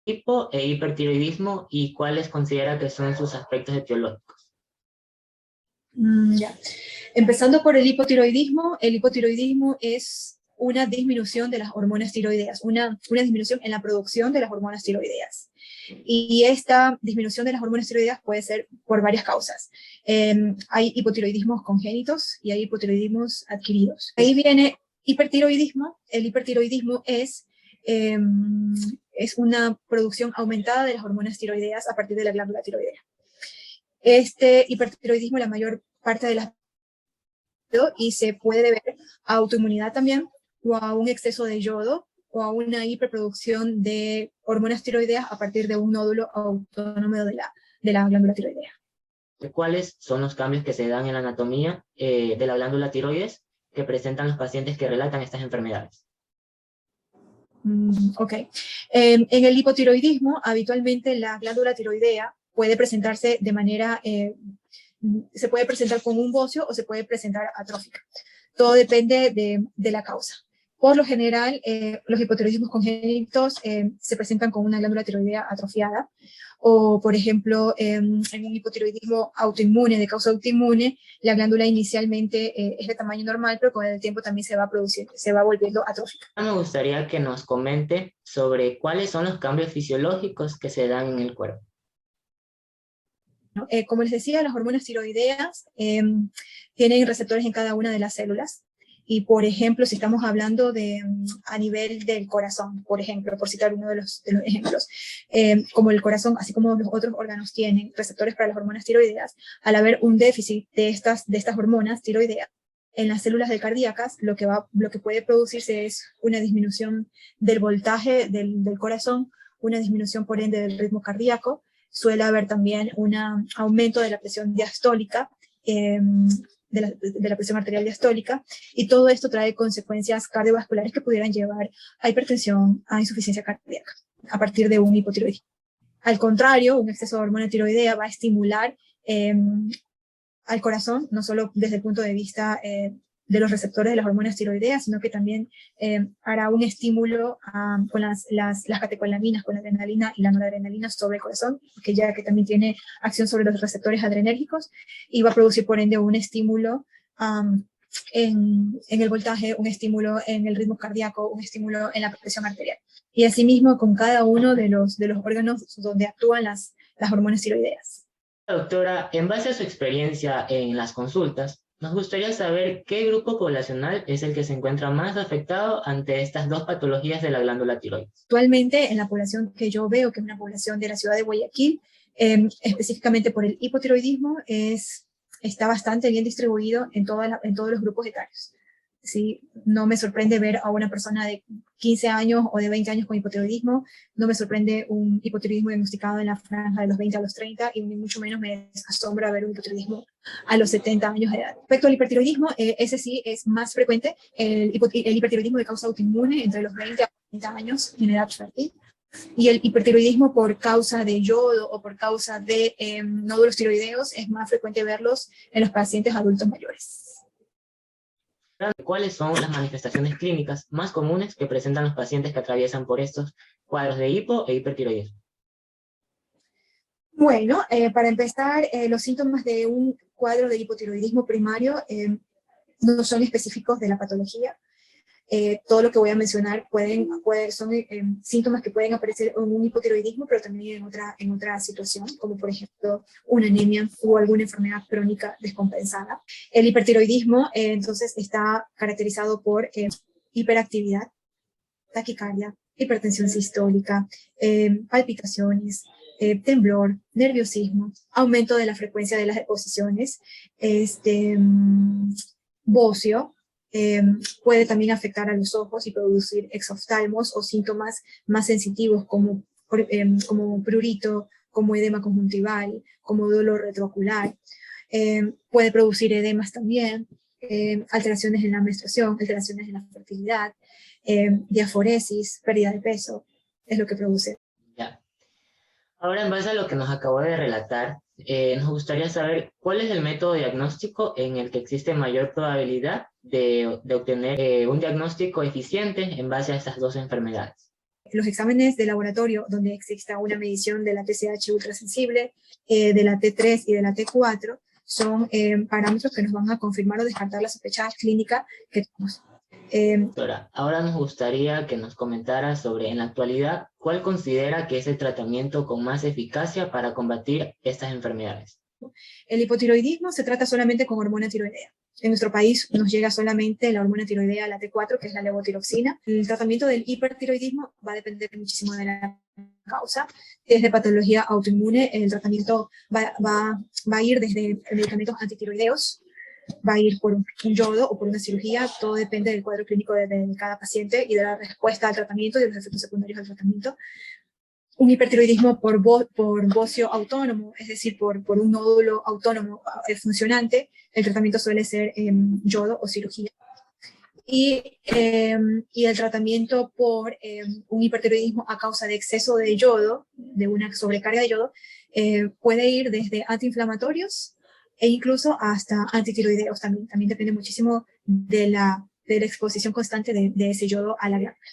hipo e hipertiroidismo y cuáles considera que son sus aspectos etiológicos? Ya. Empezando por el hipotiroidismo es una disminución de las hormonas tiroideas, una disminución en la producción de las hormonas tiroideas. Y esta disminución de las hormonas tiroideas puede ser por varias causas. Hay hipotiroidismos congénitos y hay hipotiroidismos adquiridos. Ahí viene hipertiroidismo. El hipertiroidismo es una producción aumentada de las hormonas tiroideas a partir de la glándula tiroidea. Este hipertiroidismo, la mayor parte de las y se puede deber a autoinmunidad también, o a un exceso de yodo, o a una hiperproducción de hormonas tiroideas a partir de un nódulo autónomo de la glándula tiroidea. ¿Cuáles son los cambios que se dan en la anatomía de la glándula tiroides que presentan los pacientes que relatan estas enfermedades? Ok. En el hipotiroidismo, habitualmente la glándula tiroidea puede presentarse de manera, se puede presentar como un bocio o se puede presentar atrófica. Todo depende de la causa. Por lo general, los hipotiroidismos congénitos se presentan con una glándula tiroidea atrofiada, o por ejemplo, en un hipotiroidismo autoinmune, de causa autoinmune, la glándula inicialmente es de tamaño normal, pero con el tiempo también se va produciendo, se va volviendo atrófica. Me gustaría que nos comente sobre cuáles son los cambios fisiológicos que se dan en el cuerpo. Como les decía, las hormonas tiroideas tienen receptores en cada una de las células. Y, por ejemplo, si estamos hablando a nivel del corazón, por ejemplo, por citar uno de los ejemplos, como el corazón, así como los otros órganos tienen receptores para las hormonas tiroideas, al haber un déficit de estas hormonas tiroideas, en las células cardíacas, lo que puede producirse es una disminución del voltaje del corazón, una disminución, por ende, del ritmo cardíaco. Suele haber también un aumento de la presión diastólica, de la presión arterial diastólica, y todo esto trae consecuencias cardiovasculares que pudieran llevar a hipertensión, a insuficiencia cardíaca, a partir de un hipotiroidismo. Al contrario, un exceso de hormona tiroidea va a estimular al corazón, no solo desde el punto de vista de los receptores de las hormonas tiroideas, sino que también hará un estímulo con las catecolaminas, con la adrenalina y la noradrenalina sobre el corazón, que también tiene acción sobre los receptores adrenérgicos, y va a producir por ende un estímulo en el voltaje, un estímulo en el ritmo cardíaco, un estímulo en la presión arterial. Y asimismo con cada uno de los órganos donde actúan las hormonas tiroideas. Doctora, en base a su experiencia en las consultas, nos gustaría saber qué grupo poblacional es el que se encuentra más afectado ante estas dos patologías de la glándula tiroides. Actualmente, en la población que yo veo, que es una población de la ciudad de Guayaquil, específicamente por el hipotiroidismo, está bastante bien distribuido en todos los grupos etarios. ¿Sí? No me sorprende ver a una persona de 15 años o de 20 años con hipotiroidismo, no me sorprende un hipotiroidismo diagnosticado en la franja de los 20 a los 30, y mucho menos me asombra ver un hipotiroidismo a los 70 años de edad. Respecto al hipertiroidismo, ese sí es más frecuente, el hipertiroidismo de causa autoinmune entre los 20 a 40 años en edad fértil, y el hipertiroidismo por causa de yodo o por causa de nódulos tiroideos es más frecuente verlos en los pacientes adultos mayores. ¿Cuáles son las manifestaciones clínicas más comunes que presentan los pacientes que atraviesan por estos cuadros de hipo e hipertiroidismo? Bueno, para empezar, los síntomas de un cuadro de hipotiroidismo primario no son específicos de la patología. Todo lo que voy a mencionar son síntomas que pueden aparecer en un hipotiroidismo, pero también en otra situación, como por ejemplo una anemia o alguna enfermedad crónica descompensada. El hipertiroidismo entonces está caracterizado por hiperactividad, taquicardia, hipertensión sistólica, palpitaciones, temblor, nerviosismo, aumento de la frecuencia de las deposiciones, bocio. Puede también afectar a los ojos y producir exoftalmos o síntomas más sensitivos como prurito, como edema conjuntival, como dolor retroocular. Puede producir edemas también, alteraciones en la menstruación, alteraciones en la fertilidad, diaforesis, pérdida de peso, es lo que produce. Ya. Ahora, en base a lo que nos acabó de relatar, nos gustaría saber cuál es el método diagnóstico en el que existe mayor probabilidad de obtener un diagnóstico eficiente en base a estas dos enfermedades. Los exámenes de laboratorio donde exista una medición de la TSH ultrasensible, de la T3 y de la T4, son parámetros que nos van a confirmar o descartar la sospecha clínica que tenemos. Doctora, ahora nos gustaría que nos comentara sobre, en la actualidad, ¿cuál considera que es el tratamiento con más eficacia para combatir estas enfermedades? El hipotiroidismo se trata solamente con hormona tiroidea. En nuestro país nos llega solamente la hormona tiroidea, la T4, que es la levotiroxina. El tratamiento del hipertiroidismo va a depender muchísimo de la causa. Desde patología autoinmune, el tratamiento va a ir desde medicamentos antitiroideos, va a ir por un yodo o por una cirugía, todo depende del cuadro clínico de cada paciente y de la respuesta al tratamiento y de los efectos secundarios del tratamiento. Un hipertiroidismo por bocio autónomo, es decir, por un nódulo autónomo funcionante, el tratamiento suele ser yodo o cirugía. Y el tratamiento por un hipertiroidismo a causa de exceso de yodo, de una sobrecarga de yodo, puede ir desde antiinflamatorios e incluso hasta antitiroideos también. También depende muchísimo de la exposición constante de ese yodo a la glándula.